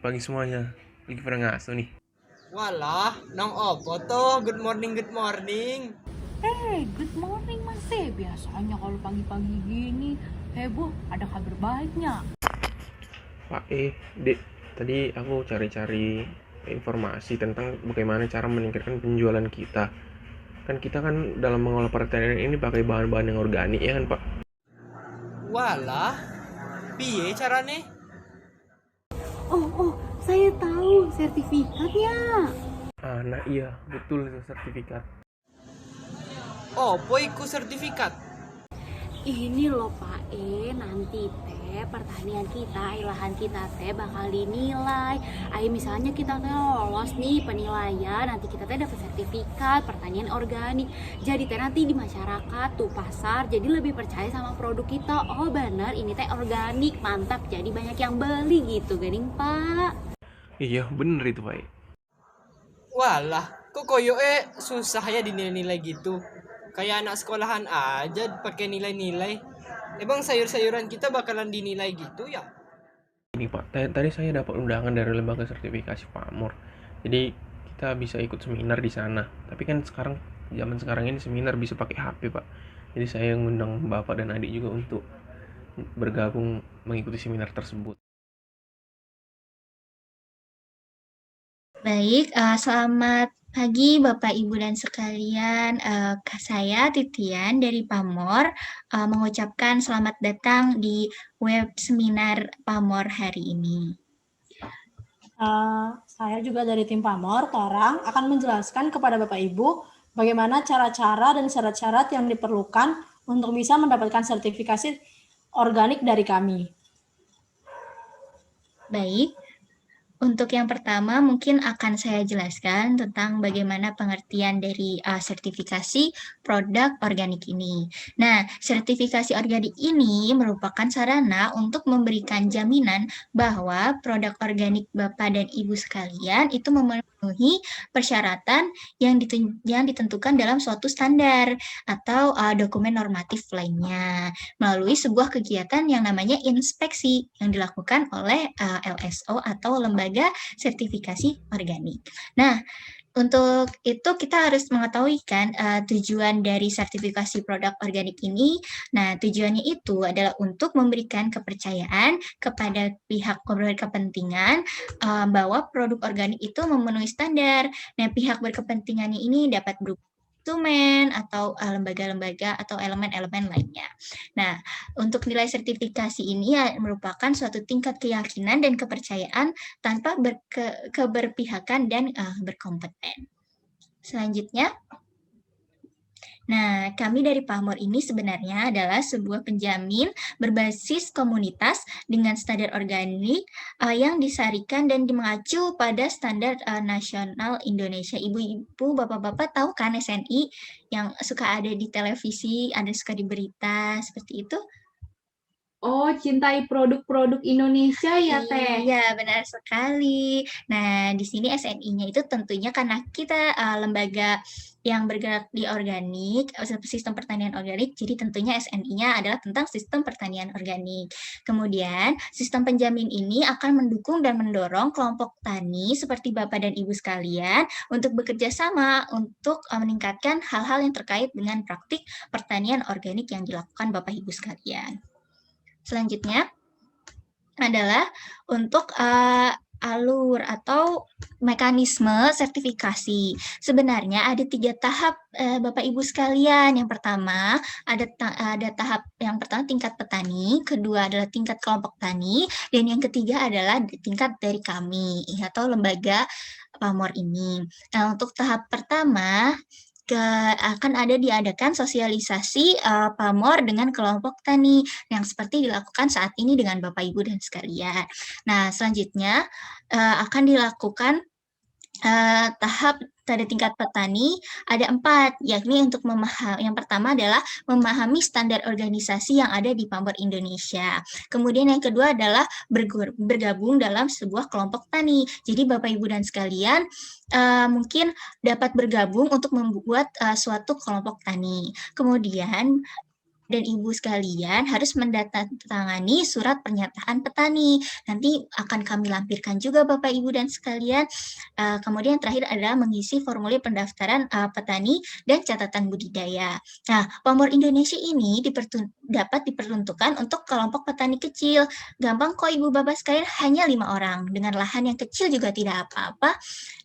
pagi semuanya. Lagi pada ngasuh nih. Walah, nong opo toh? Good morning, good morning. Good morning Mas. Biasanya kalau pagi-pagi gini heboh, ada kabar baiknya. Pak Dek, tadi aku cari-cari informasi tentang bagaimana cara meningkatkan penjualan kita. Kan kita kan dalam mengolah pertanian ini pakai bahan-bahan yang organik ya kan Pak? Walah, piye carane? Oh, saya tahu sertifikatnya. Ah, nah iya, betul itu sertifikat. Opo iku sertifikat? Ini loh Pak nanti pertanian kita, lahan kita bakal dinilai. Misalnya kita lolos nih penilaian, nanti kita dapat sertifikat pertanian organik. Jadi nanti di masyarakat tuh pasar jadi lebih percaya sama produk kita. Oh bener, ini organik, mantap. Jadi banyak yang beli gitu, gading Pak. Iya, bener itu Pak. Walah, kok koyoke susah ya dinilai-nilai gitu. Kayak anak sekolahan aja pakai nilai-nilai. Emang sayur-sayuran kita bakalan dinilai gitu ya? Ini Pak, tadi saya dapat undangan dari lembaga sertifikasi Pamor. Jadi kita bisa ikut seminar di sana. Tapi kan sekarang zaman sekarang ini seminar bisa pakai HP Pak. Jadi saya ngundang bapak dan adik juga untuk bergabung mengikuti seminar tersebut. Baik, selamat pagi Bapak, Ibu, dan sekalian. Saya Titian dari Pamor, mengucapkan selamat datang di web seminar Pamor hari ini. Saya juga dari tim Pamor, Torang, akan menjelaskan kepada Bapak Ibu bagaimana cara-cara dan syarat-syarat yang diperlukan untuk bisa mendapatkan sertifikasi organik dari kami. Baik, untuk yang pertama mungkin akan saya jelaskan tentang bagaimana pengertian dari sertifikasi produk organik ini. Nah, sertifikasi organik ini merupakan sarana untuk memberikan jaminan bahwa produk organik Bapak dan Ibu sekalian itu memenuhi persyaratan yang ditentukan dalam suatu standar atau dokumen normatif lainnya melalui sebuah kegiatan yang namanya inspeksi yang dilakukan oleh LSO atau lembaga sertifikasi organik. Nah, untuk itu kita harus mengetahui kan tujuan dari sertifikasi produk organik ini. Nah, tujuannya itu adalah untuk memberikan kepercayaan kepada pihak berkepentingan bahwa produk organik itu memenuhi standar. Nah, pihak berkepentingannya ini dapat berupa instrumen atau lembaga-lembaga atau elemen-elemen lainnya. Nah, untuk nilai sertifikasi ini merupakan suatu tingkat keyakinan dan kepercayaan tanpa keberpihakan dan berkompeten. Selanjutnya, nah, kami dari Pamor ini sebenarnya adalah sebuah penjamin berbasis komunitas dengan standar organik yang disarikan dan mengacu pada standar nasional Indonesia. Ibu-ibu, bapak-bapak tahu kan SNI yang suka ada di televisi, ada suka di berita, seperti itu? Oh, cintai produk-produk Indonesia ya, Teh? Iya, benar sekali. Nah, di sini SNI-nya itu tentunya karena kita lembaga yang bergerak di organik, sistem pertanian organik, jadi tentunya SNI-nya adalah tentang sistem pertanian organik. Kemudian, sistem penjamin ini akan mendukung dan mendorong kelompok tani seperti Bapak dan Ibu sekalian untuk bekerja sama untuk meningkatkan hal-hal yang terkait dengan praktik pertanian organik yang dilakukan Bapak Ibu sekalian. Selanjutnya adalah untuk alur atau mekanisme sertifikasi. Sebenarnya ada 3 tahap Bapak Ibu sekalian. Yang pertama ada tahap yang pertama tingkat petani, kedua adalah tingkat kelompok tani, dan yang ketiga adalah tingkat dari kami atau lembaga Pamor ini. Nah, untuk tahap pertama akan diadakan sosialisasi Pamor dengan kelompok tani yang seperti dilakukan saat ini dengan Bapak Ibu dan sekalian. Nah, selanjutnya akan dilakukan tahap pada tingkat petani ada 4, yakni untuk yang pertama adalah memahami standar organisasi yang ada di Pamor Indonesia. Kemudian yang kedua adalah bergabung dalam sebuah kelompok tani. Jadi Bapak Ibu dan sekalian mungkin dapat bergabung untuk membuat suatu kelompok tani. Kemudian dan Ibu sekalian harus mendatangani surat pernyataan petani. Nanti akan kami lampirkan juga Bapak Ibu dan sekalian. Kemudian terakhir adalah mengisi formulir pendaftaran petani dan catatan budidaya. Nah, Pamor Indonesia ini dapat diperuntukkan untuk kelompok petani kecil. Gampang kok Ibu Bapak sekalian, hanya 5 orang. Dengan lahan yang kecil juga tidak apa-apa.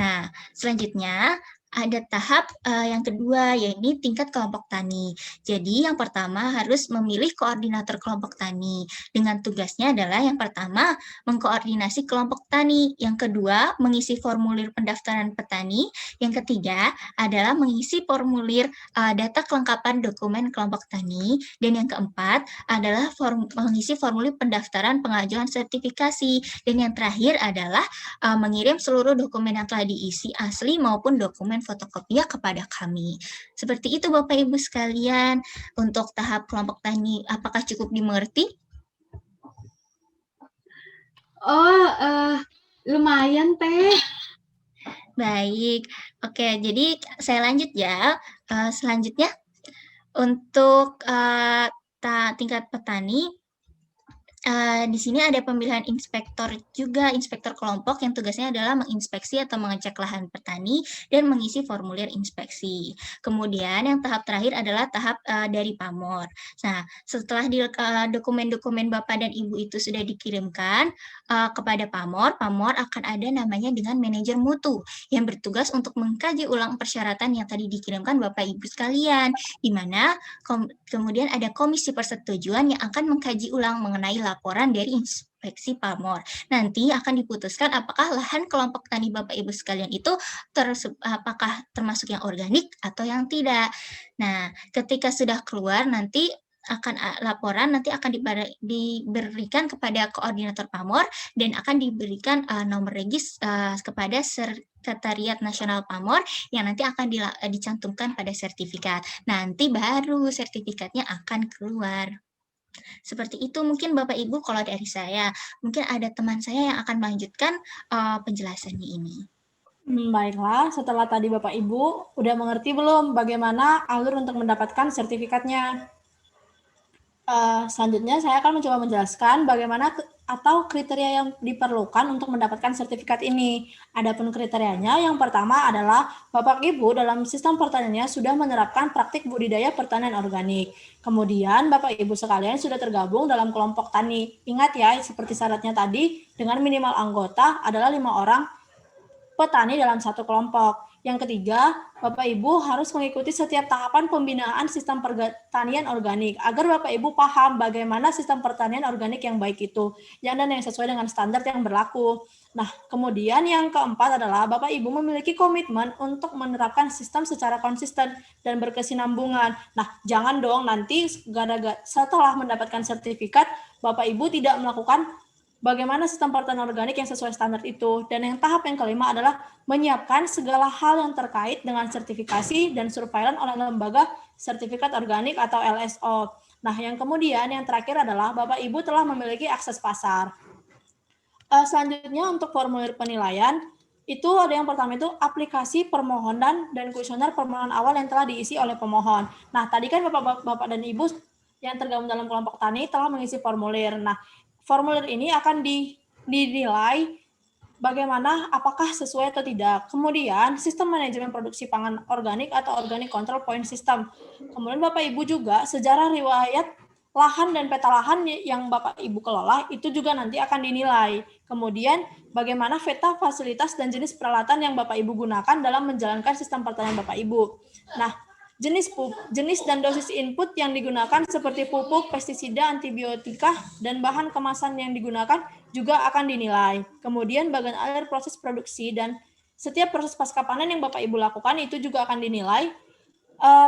Nah, selanjutnya ada tahap yang kedua, yaitu tingkat kelompok tani. Jadi yang pertama harus memilih koordinator kelompok tani. Dengan tugasnya adalah yang pertama mengkoordinasi kelompok tani, yang kedua mengisi formulir pendaftaran petani, yang ketiga adalah mengisi formulir data kelengkapan dokumen kelompok tani, dan yang keempat adalah mengisi formulir pendaftaran pengajuan sertifikasi, dan yang terakhir adalah mengirim seluruh dokumen yang telah diisi asli maupun dokumen fotokopinya kepada kami. Seperti itu Bapak Ibu sekalian, untuk tahap kelompok tani apakah cukup dimengerti? Oh, lumayan Teh. Baik, oke, jadi saya lanjut ya. Selanjutnya, untuk tingkat petani, di sini ada pemilihan inspektor juga, inspektor kelompok yang tugasnya adalah menginspeksi atau mengecek lahan petani dan mengisi formulir inspeksi. Kemudian yang tahap terakhir adalah tahap dari pamor. Nah, setelah dokumen-dokumen Bapak dan Ibu itu sudah dikirimkan kepada pamor, pamor akan ada namanya dengan manajer mutu yang bertugas untuk mengkaji ulang persyaratan yang tadi dikirimkan Bapak Ibu sekalian, di mana kemudian ada komisi persetujuan yang akan mengkaji ulang mengenai laporan dari inspeksi pamor. Nanti akan diputuskan apakah lahan kelompok tani Bapak Ibu sekalian itu apakah termasuk yang organik atau yang tidak. Nah, ketika sudah keluar nanti laporan nanti akan diberikan kepada koordinator pamor dan akan diberikan nomor regis kepada Sekretariat Nasional Pamor yang nanti akan dicantumkan pada sertifikat. Nanti baru sertifikatnya akan keluar. Seperti itu mungkin Bapak Ibu kalau dari saya. Mungkin ada teman saya yang akan melanjutkan penjelasannya ini. Baiklah, setelah tadi Bapak Ibu udah mengerti belum bagaimana alur untuk mendapatkan sertifikatnya? Selanjutnya saya akan mencoba menjelaskan bagaimana atau kriteria yang diperlukan untuk mendapatkan sertifikat ini. Adapun kriterianya yang pertama adalah Bapak Ibu dalam sistem pertaniannya sudah menerapkan praktik budidaya pertanian organik. Kemudian Bapak Ibu sekalian sudah tergabung dalam kelompok tani. Ingat ya, seperti syaratnya tadi, dengan minimal anggota adalah 5 orang petani dalam satu kelompok. Yang ketiga, Bapak Ibu harus mengikuti setiap tahapan pembinaan sistem pertanian organik agar Bapak Ibu paham bagaimana sistem pertanian organik yang baik itu, dan yang sesuai dengan standar yang berlaku. Nah, kemudian yang keempat adalah Bapak Ibu memiliki komitmen untuk menerapkan sistem secara konsisten dan berkesinambungan. Nah, jangan dong nanti setelah mendapatkan sertifikat, Bapak Ibu tidak melakukan bagaimana sistem pertanian organik yang sesuai standar itu. Dan yang tahap yang kelima adalah menyiapkan segala hal yang terkait dengan sertifikasi dan surveillance oleh lembaga sertifikat organik atau LSO. Nah, yang kemudian yang terakhir adalah Bapak Ibu telah memiliki akses pasar. Selanjutnya untuk formulir penilaian, itu ada yang pertama itu aplikasi permohonan dan kuesioner permohonan awal yang telah diisi oleh pemohon. Nah, tadi kan Bapak dan Ibu yang tergabung dalam kelompok tani telah mengisi formulir. Nah, formulir ini akan dinilai bagaimana apakah sesuai atau tidak. Kemudian sistem manajemen produksi pangan organik atau organic control point system. Kemudian Bapak Ibu juga sejarah riwayat lahan dan peta lahan yang Bapak Ibu kelola itu juga nanti akan dinilai. Kemudian bagaimana peta fasilitas dan jenis peralatan yang Bapak Ibu gunakan dalam menjalankan sistem pertanian Bapak Ibu. Nah, jenis dan dosis input yang digunakan seperti pupuk, pestisida, antibiotika, dan bahan kemasan yang digunakan juga akan dinilai. Kemudian bagian akhir proses produksi dan setiap proses pasca panen yang Bapak Ibu lakukan itu juga akan dinilai.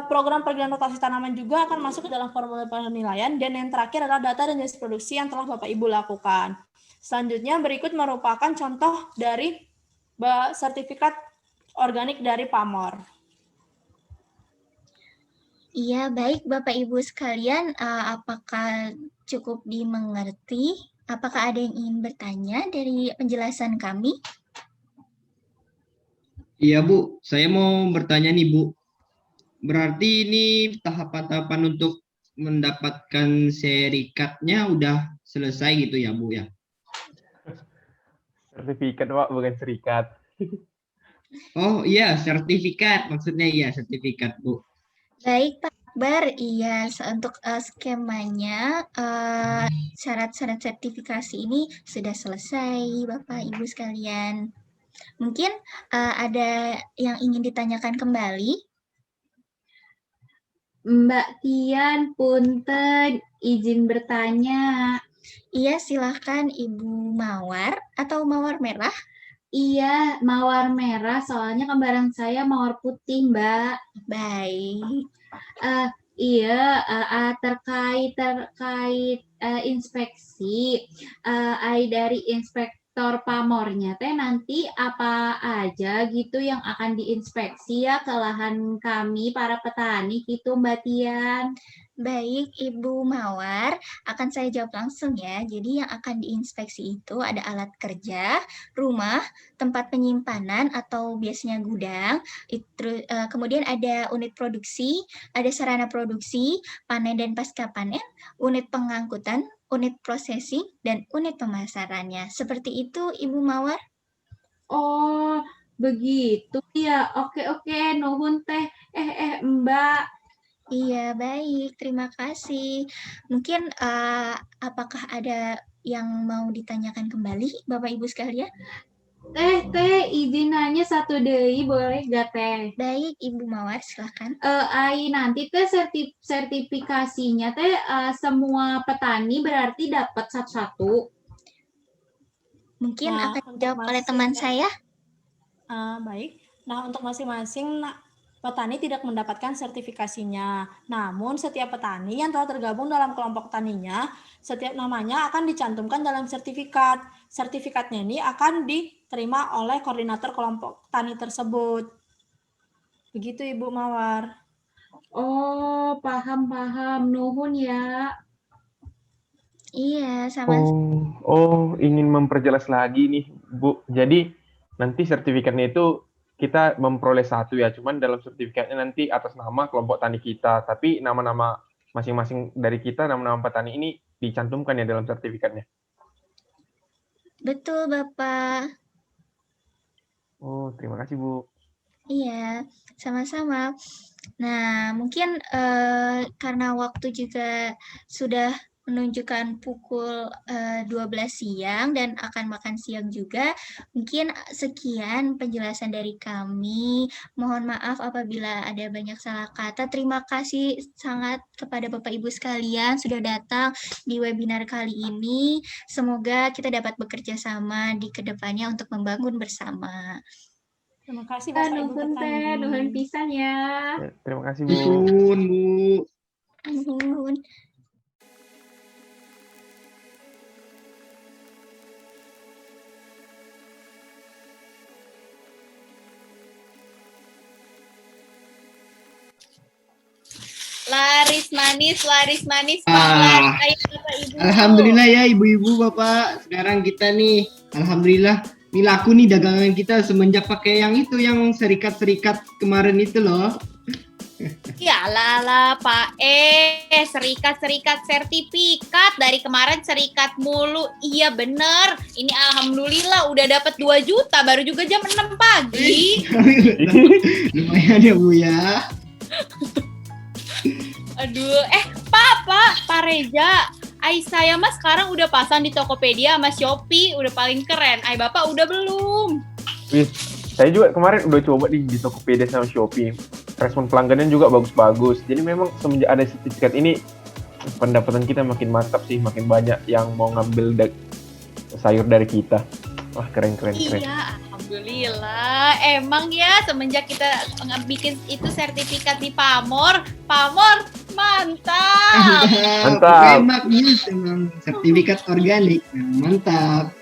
Program pergerakan rotasi tanaman juga akan masuk ke dalam formulir penilaian. Dan yang terakhir adalah data dan jenis produksi yang telah Bapak Ibu lakukan. Selanjutnya berikut merupakan contoh dari sertifikat organik dari Pamor. Iya, baik Bapak Ibu sekalian, apakah cukup dimengerti? Apakah ada yang ingin bertanya dari penjelasan kami? Iya Bu, saya mau bertanya nih Bu. Berarti ini tahapan-tahapan untuk mendapatkan sertifikatnya udah selesai gitu ya Bu ya? Sertifikat Pak, bukan serikat. Oh iya, sertifikat maksudnya, iya sertifikat Bu. Baik, Pak Akbar. Iya, untuk skemanya, syarat-syarat sertifikasi ini sudah selesai, Bapak Ibu sekalian. Mungkin ada yang ingin ditanyakan kembali? Mbak Tian, punten, izin bertanya. Iya, silahkan Ibu Mawar atau Mawar Merah. Iya, mawar merah, soalnya kembaran saya mawar putih, Mbak. Baik. Iya, terkait inspeksi, dari inspektor pamornya teh nanti apa aja gitu yang akan diinspeksi ya ke lahan kami para petani gitu Mbak Tian. Baik, Ibu Mawar, akan saya jawab langsung ya. Jadi yang akan diinspeksi itu ada alat kerja, rumah, tempat penyimpanan atau biasanya gudang, kemudian ada unit produksi, ada sarana produksi, panen dan pasca panen, unit pengangkutan, unit processing, dan unit pemasarannya. Seperti itu, Ibu Mawar. Oh, begitu ya. Oke, nuhun teh. Mbak. Iya, baik. Terima kasih. Mungkin apakah ada yang mau ditanyakan kembali, Bapak Ibu sekalian? Teh, izin nanya satu deui boleh gak teh? Baik, Ibu Mawar, silakan. Ai nanti teh sertifikasinya teh semua petani berarti dapat satu-satu. Mungkin Nah, akan untuk dijawab oleh teman saya. Baik. Nah, untuk masing-masing petani tidak mendapatkan sertifikasinya. Namun, setiap petani yang telah tergabung dalam kelompok taninya, setiap namanya akan dicantumkan dalam sertifikat. Sertifikatnya ini akan diterima oleh koordinator kelompok tani tersebut. Begitu, Ibu Mawar. Oh, paham. Nuhun ya. Iya, sama-sama. Ingin memperjelas lagi nih, Bu. Jadi nanti sertifikatnya itu kita memperoleh satu ya, cuman dalam sertifikatnya nanti atas nama kelompok tani kita, tapi nama-nama masing-masing dari kita, nama-nama petani ini dicantumkan ya dalam sertifikatnya. Betul, Bapak. Oh, terima kasih, Bu. Iya, sama-sama. Nah, mungkin karena waktu juga sudah menunjukkan pukul 12 siang dan akan makan siang juga, mungkin sekian penjelasan dari kami. Mohon maaf apabila ada banyak salah kata. Terima kasih sangat kepada Bapak Ibu sekalian sudah datang di webinar kali ini. Semoga kita dapat bekerja sama di kedepannya untuk membangun bersama. Terima kasih, Bapak Ibu Nuhun teh, petani. nuhun pisan ya. Terima kasih, Bu. Nuhun Bu. Nuhun. Laris manis, Ah, ayo Bapak Ibu. Alhamdulillah ya ibu-ibu bapak. Sekarang kita nih, alhamdulillah, ini laku nih dagangan kita semenjak pakai yang itu, yang serikat-serikat kemarin itu loh. Ya lala Pak serikat sertifikat dari kemarin serikat mulu. Iya bener. Ini alhamdulillah udah dapat 2 juta baru juga jam 6 pagi. Lumayan ya Bu ya. Aduh, Pak Reza. Saya mah sekarang udah pasang di Tokopedia sama Shopee, udah paling keren. Bapak udah belum? Wih, saya juga kemarin udah coba di Tokopedia sama Shopee. Respon pelanggannya juga bagus-bagus. Jadi memang semenjak ada sertifikat ini, pendapatan kita makin mantap sih, makin banyak yang mau ngambil sayur dari kita. Wah, keren. Iya, alhamdulillah. Emang ya semenjak kita bikin itu sertifikat di Pamor mantap. Mantap. Enak nih, sertifikat organik. Mantap.